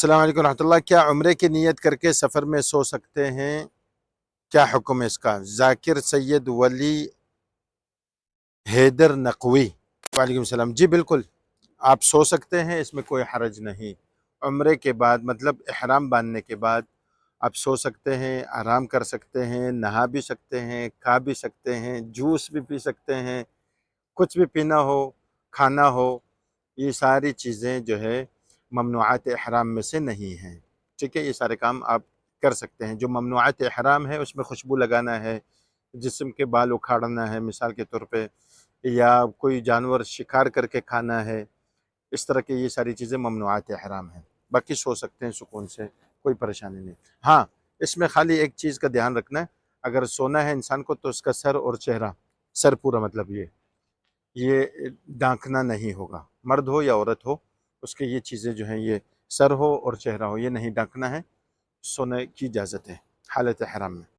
السلام علیکم ورحمۃ اللہ. کیا عمرے کی نیت کر کے سفر میں سو سکتے ہیں؟ کیا حکم ہے اس کا؟ ذاکر سید ولی حیدر نقوی. وعلیکم السلام. جی بالکل آپ سو سکتے ہیں، اس میں کوئی حرج نہیں. عمرے کے بعد مطلب احرام باندھنے کے بعد آپ سو سکتے ہیں، آرام کر سکتے ہیں، نہا بھی سکتے ہیں، کھا بھی سکتے ہیں، جوس بھی پی سکتے ہیں، کچھ بھی پینا ہو، کھانا ہو. یہ ساری چیزیں جو ہے ممنوعات احرام میں سے نہیں ہیں. ٹھیک ہے، یہ سارے کام آپ کر سکتے ہیں. جو ممنوعات احرام ہے اس میں خوشبو لگانا ہے، جسم کے بال اکھاڑنا ہے مثال کے طور پہ، یا کوئی جانور شکار کر کے کھانا ہے، اس طرح کی یہ ساری چیزیں ممنوعات احرام ہیں. باقی سو سکتے ہیں سکون سے، کوئی پریشانی نہیں. ہاں، اس میں خالی ایک چیز کا دھیان رکھنا ہے، اگر سونا ہے انسان کو تو اس کا سر اور چہرہ، سر پورا مطلب یہ ڈھانکنا نہیں ہوگا. مرد ہو یا عورت ہو، اس کے یہ چیزیں جو ہیں، یہ سر ہو اور چہرہ ہو، یہ نہیں ڈھانکنا ہے. سونے کی اجازت ہے حالت حرام میں.